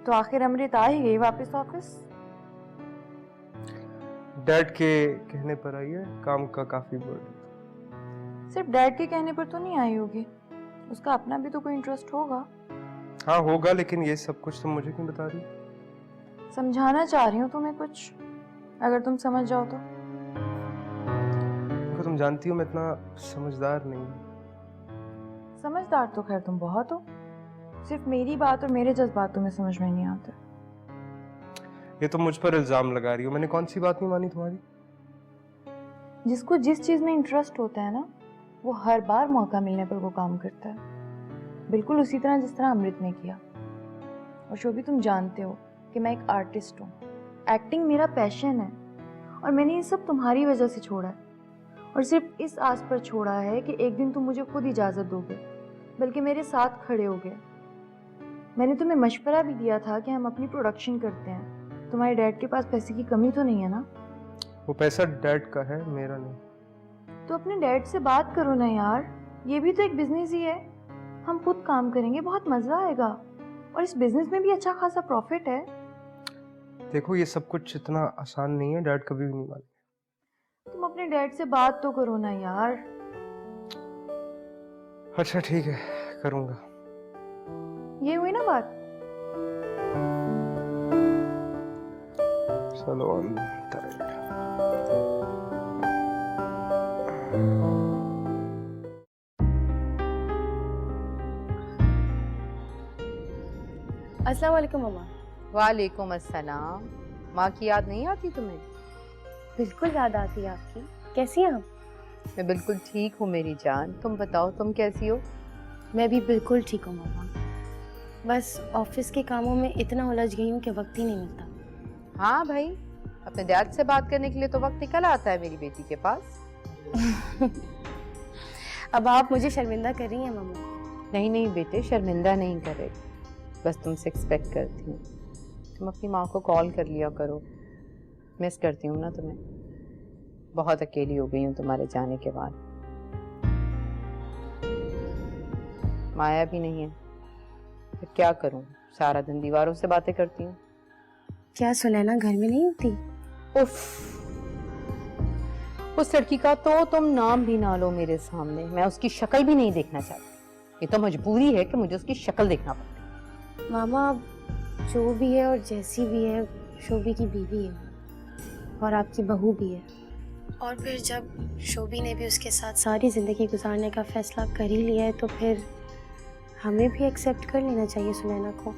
तो आखिर अमृत आ ही गई वापस ऑफिस। डैड के कहने पर आई है, काम का काफी बर्डन। सिर्फ डैड के कहने पर तो नहीं आई होगी, उसका अपना भी तो कोई इंटरेस्ट होगा। हाँ होगा, लेकिन ये सब कुछ तुम मुझे क्यों बता रही? समझाना चाह रही हूँ तुम्हें कुछ, अगर तुम समझ जाओ तो। देखो तुम जानती हो मैं इतना समझदार नहीं हूँ। समझदार तो खैर तुम बहुत हो, सिर्फ मेरी बात और मेरे जज्बात तुम्हें समझ में नहीं आते। ये तुम मुझ पर इल्जाम लगा रही हो, मैंने कौन सी बात नहीं मानी तुम्हारी? जिसको जिस चीज में इंटरेस्ट होता है ना, वो हर बार मौका मिलने पर वो काम करता है, बिल्कुल उसी तरह जिस तरह अमृत ने किया। और शोभी तुम जानते हो कि मैं एक आर्टिस्ट हूँ, एक्टिंग मेरा पैशन है, और मैंने ये सब तुम्हारी वजह से छोड़ा है। और सिर्फ इस आस पर छोड़ा है कि एक दिन तुम मुझे खुद इजाज़त दोगे, बल्कि मेरे साथ खड़े होगे। मैंने तुम्हें मशवरा भी दिया था कि हम अपनी प्रोडक्शन करते हैं, तुम्हारे डैड के पास पैसे की कमी तो नहीं है ना? वो पैसा डैड का है, मेरा नहीं। तो अपने डैड से बात करो ना यार, ये भी तो एक बिजनेस ही है। हम खुद काम करेंगे, बहुत मज़ा आएगा, और इस बिजनेस में भी अच्छा खासा प्रॉफिट है। देखो ये सब कुछ इतना आसान नहीं है, डैड कभी भी नहीं मानेंगे। तुम अपने डैड से बात तो करो ना यार। अच्छा ठीक है, करूँगा। ये हुई ना बात। चलो अंदर। अस्सलाम वालेकुम मम्मा। वालेकुम अस्सलाम। माँ की याद नहीं आती तुम्हें? बिल्कुल याद आती है आपकी। कैसी हैं आप? मैं बिल्कुल ठीक हूँ मेरी जान, तुम बताओ तुम कैसी हो? मैं भी बिल्कुल ठीक हूँ मम्मा, बस ऑफिस के कामों में इतना उलझ गई हूँ कि वक्त ही नहीं मिलता। हाँ भाई, अपने डैड से बात करने के लिए तो वक्त निकल आता है मेरी बेटी के पास। अब आप मुझे शर्मिंदा कर रही हैं मम्मा। नहीं नहीं बेटे, शर्मिंदा नहीं कर रही, बस तुमसे एक्सपेक्ट करती हूँ। तुम अपनी माँ को कॉल कर लिया करो, मिस करती हूँ ना तुम्हें, बहुत अकेली हो गई हूँ तुम्हारे जाने के बाद। माया भी नहीं है, तो क्या करूँ, सारा दिन दीवारों से बातें करती हूँ। क्या सुनैना घर में नहीं होती? उफ, उस लड़की का तो तुम नाम भी ना लो मेरे सामने, मैं उसकी शक्ल भी नहीं देखना चाहती। ये तो मजबूरी है कि मुझे उसकी शक्ल देखना पड़ता है। मामा जो भी है और जैसी भी है, शोभी की बीवी है और आपकी बहू भी है। और फिर जब शोभी ने भी उसके साथ सारी जिंदगी गुजारने का फैसला कर ही लिया है, तो फिर हमें भी एक्सेप्ट कर लेना चाहिए सुनैना को।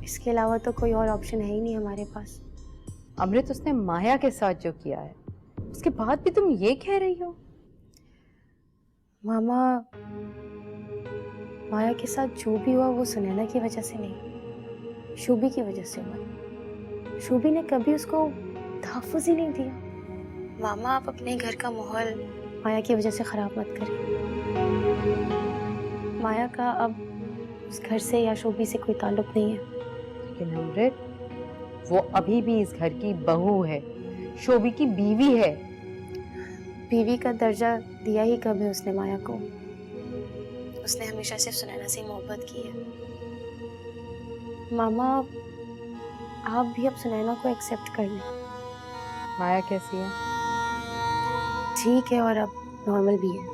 इसके अलावा तो कोई और ऑप्शन है ही नहीं हमारे पास। अमृत, उसने माया के साथ जो किया है, उसके बाद भी तुम ये कह रही हो? मामा माया के साथ जो भी हुआ वो सुनैना की वजह से नहीं, शोभी की वजह से हुआ। शोभी ने कभी उसको तहफ़्फ़ुज़ ही नहीं दिया। मामा आप अपने घर का माहौल माया की वजह से खराब मत करें। माया का अब उस घर से या शोभी से कोई ताल्लुक नहीं है। लेकिन अमृत, वो अभी भी इस घर की बहू है, शोभी की बीवी है। बीवी का दर्जा दिया ही कब है उसने माया को? उसने हमेशा सिर्फ सुनैना से मोहब्बत की है। मामा आप भी अब सुनैना को एक्सेप्ट कर लें। माया कैसी है? ठीक है और अब नॉर्मल भी है।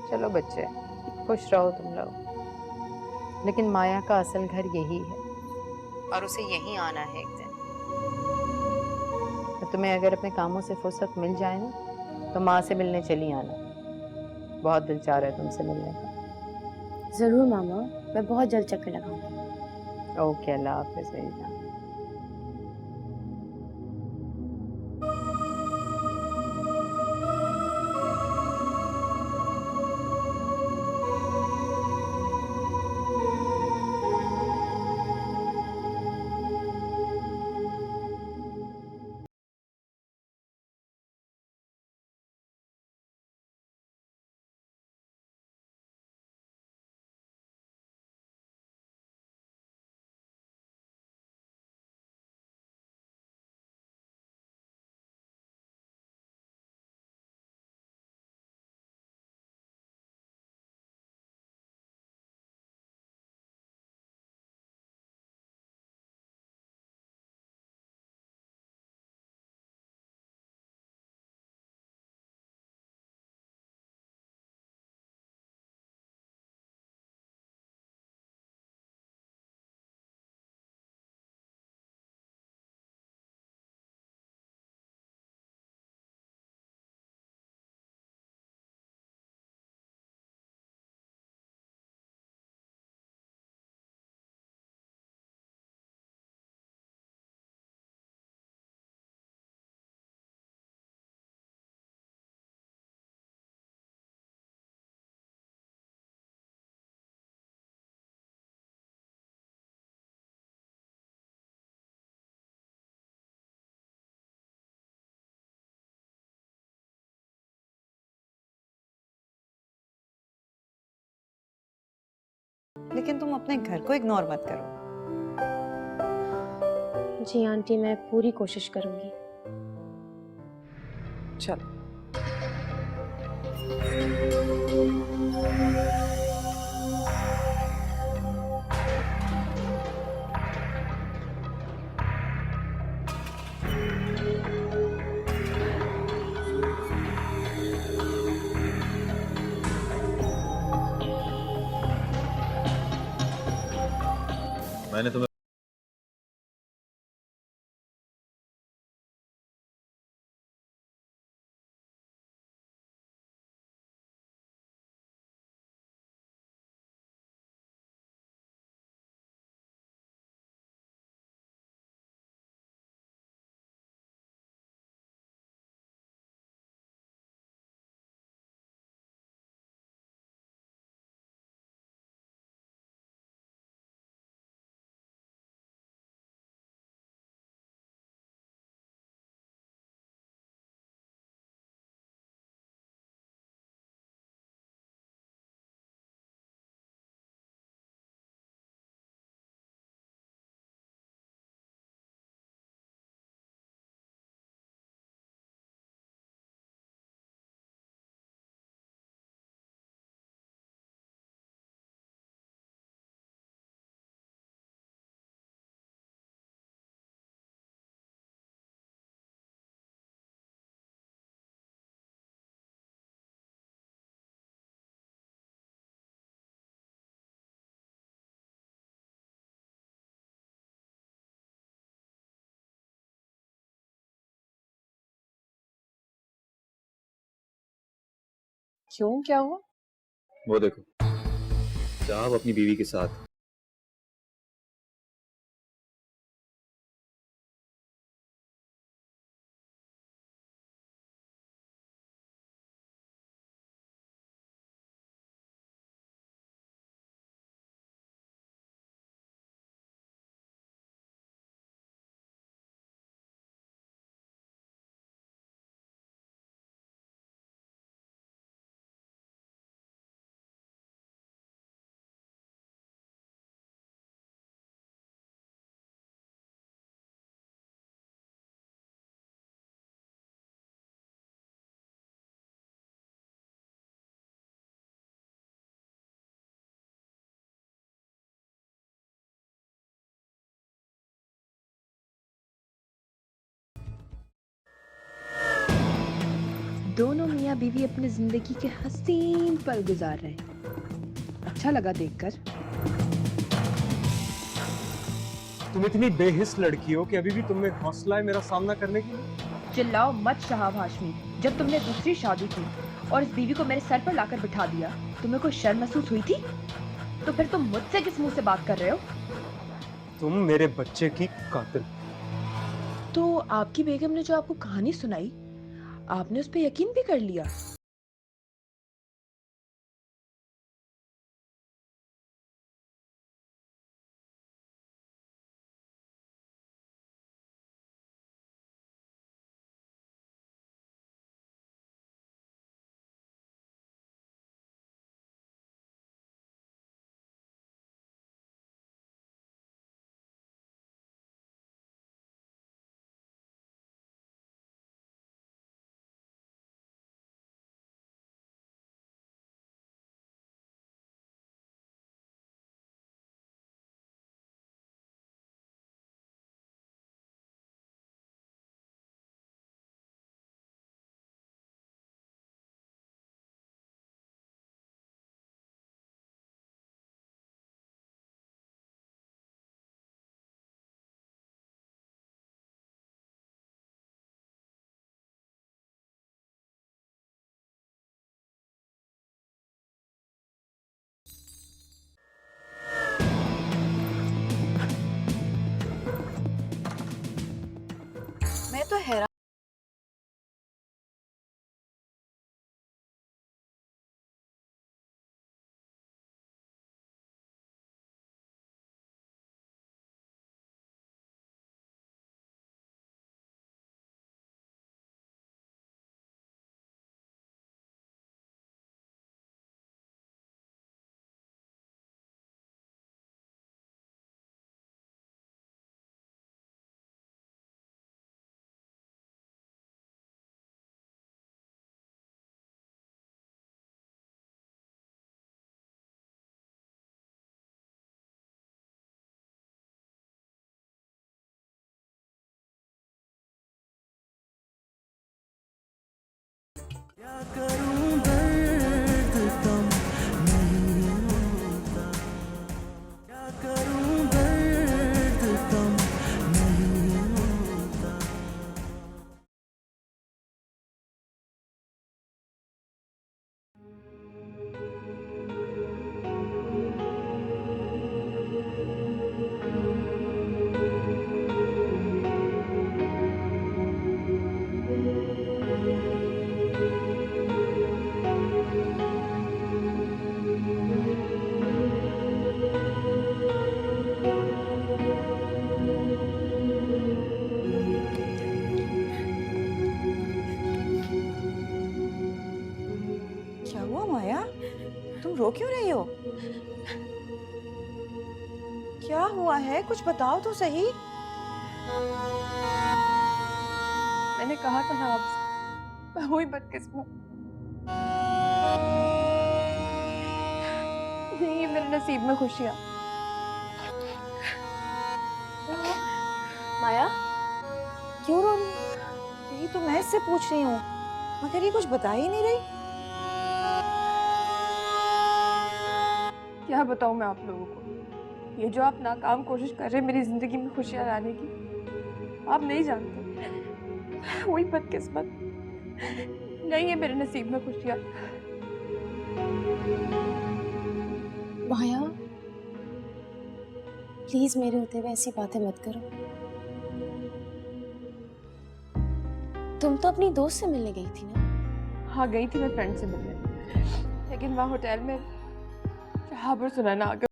चलो बच्चे, खुश रहो तुम लोग, लेकिन माया का असल घर यही है और उसे यहीं आना है एक दिन। तो तुम्हें अगर अपने कामों से फुर्सत मिल जाए ना, तो माँ से मिलने चली आना, बहुत दिल चाह रहा है तुमसे मिलने का। ज़रूर मामा, मैं बहुत जल्द चक्कर लगाऊंगी। ओके, अल्लाह हाफिज़ मेरी जान। लेकिन तुम अपने घर को इग्नोर मत करो। जी आंटी, मैं पूरी कोशिश करूंगी। चलो। मैंने तुम्हें क्यों, क्या हुआ? वो देखो, साहब अपनी बीवी के साथ। दोनों मियाँ बीवी अपनी जिंदगी के हसीन पल गुजार रहे हैं। अच्छा लगा देखकर। तुम इतनी बेहिस लड़की हो कि अभी भी तुम में हौसला है मेरा सामना करने के लिए। चिल्लाओ मत शहाब हाशमी। जब तुमने दूसरी शादी की और इस बीवी को मेरे सर पर लाकर बिठा दिया, तुम्हें कोई शर्म महसूस हुई थी? तो फिर तुम मुझसे किस मुंह से बात कर रहे हो? तुम मेरे बच्चे की कातिल। तो आपकी बेगम ने जो आपको कहानी सुनाई, आपने उस पर यकीन भी कर लिया? क्या हुआ माया? तुम रो क्यों रही हो? क्या हुआ है? कुछ बताओ तो सही। मैंने कहा था ना आपसे, मैं हुई बदकिस्मत। नहीं है मेरे नसीब में खुशियाँ। माया, क्यों रो रही हो? यही तो मैं इससे पूछ रही हूँ, मगर ये कुछ बता ही नहीं रही। क्या बताऊं मैं आप लोगों को? ये जो आप नाकाम कोशिश कर रहे हैं मेरी जिंदगी में खुशियां लाने की, आप नहीं जानते। वही बदकिस्मत, नहीं है मेरे नसीब में खुशियां। माया, प्लीज मेरे होते हुए ऐसी बातें मत करो। तुम तो अपनी दोस्त से मिलने गई थी ना? हाँ गई थी मैं फ्रेंड से मिलने, लेकिन वहाँ होटल में शहाबर सुनाना आ गया।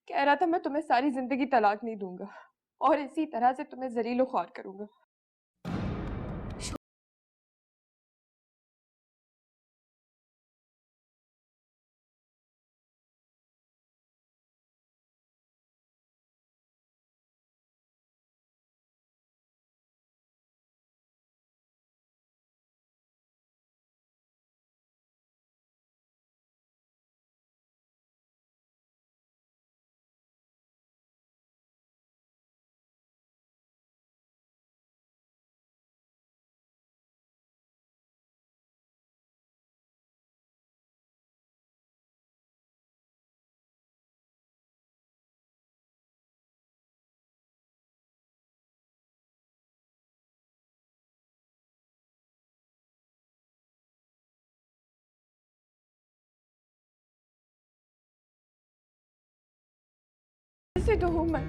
कह रहा था मैं तुम्हें सारी जिंदगी तलाक नहीं दूंगा और इसी तरह से तुम्हें जलीलो ख्वार करूंगा। ऐसे तो हूँ मैं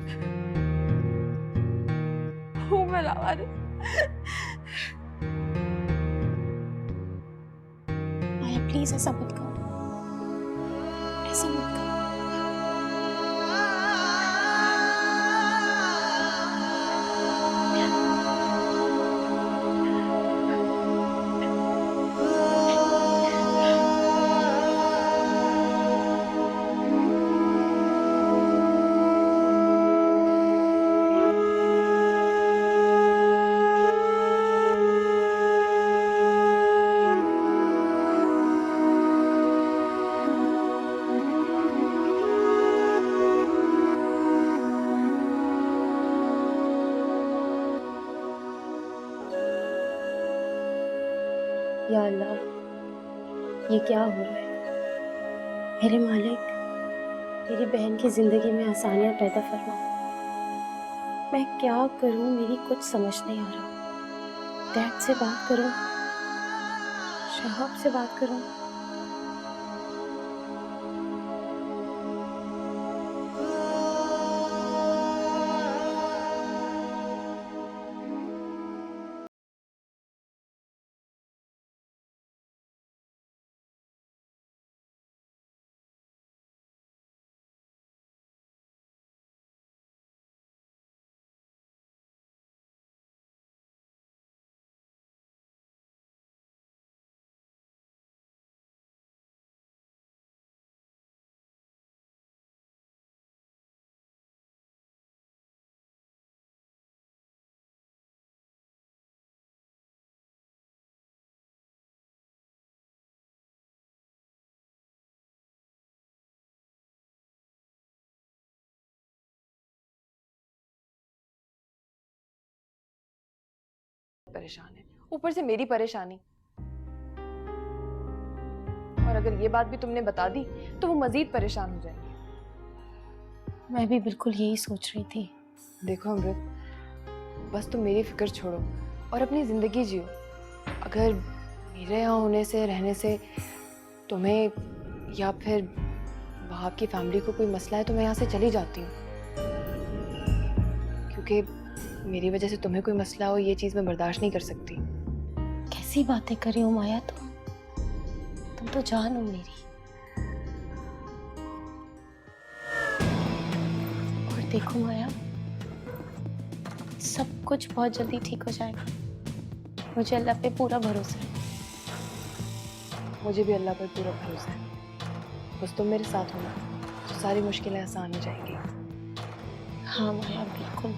लावारिस। माया प्लीज ऐसा मत करो, ऐसा मत करो। या अल्लाह, ये क्या हो रहा है? मेरे मालिक, मेरी बहन की जिंदगी में आसानियां पैदा फरमा। मैं क्या करूं, मेरी कुछ समझ नहीं आ रहा। डैड से बात करूं, शहाब से बात करूं, परेशान है, ऊपर से मेरी परेशानी। और अगर ये बात भी तुमने बता दी तो वो मजीद परेशान हो जाएंगे। मैं भी बिल्कुल यही सोच रही थी। देखो अमृत, बस तुम मेरी फिक्र छोड़ो और अपनी जिंदगी जियो। अगर मेरे यहाँ होने से, रहने से तुम्हें या फिर वहाँ की फैमिली को कोई मसला है तो मैं यहाँ से चली जाती हूँ, क्योंकि मेरी वजह से तुम्हें कोई मसला हो ये चीज़ मैं बर्दाश्त नहीं कर सकती। कैसी बातें कर रही हो माया तुम तो जान हो मेरी। और देखो माया, सब कुछ बहुत जल्दी ठीक हो जाएगा। मुझे अल्लाह पे पूरा भरोसा है। मुझे भी अल्लाह पर पूरा भरोसा है। बस तुम मेरे साथ होना तो सारी मुश्किलें आसान हो जाएंगी। हाँ माया, बिल्कुल।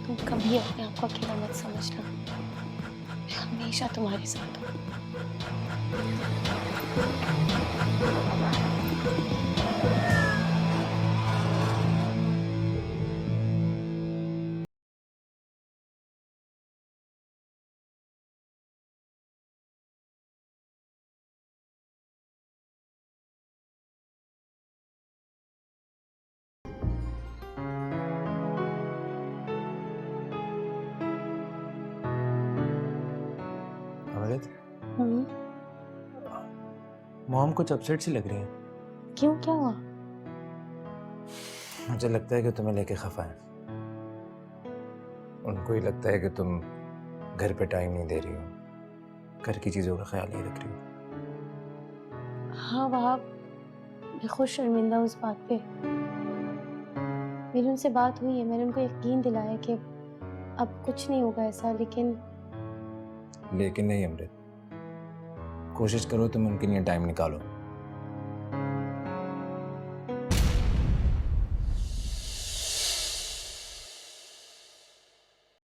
तुम कभी अपने आप को अकेला मत समझना। मैं हमेशा तुम्हारे साथ हूँ। अमृत, हम्म, मॉम कुछ अपसेट सी लग रही है। क्यों, क्या हुआ? मुझे लगता है कि तुम्हें लेके खफा है। उनको ही लगता है कि तुम घर पे टाइम नहीं दे रही हो, घर की चीज़ों का ख्याल नहीं रख रही हो। हाँ वहाँ, मैं खुद शर्मिंदा हूँ उस बात पे। मेरी उनसे बात हुई है, मैंने उनको यकीन दिलाया कि अब कुछ नहीं होगा ऐसा, लेकिन नहीं अमृत, कोशिश करो तुम उनके लिए टाइम निकालो।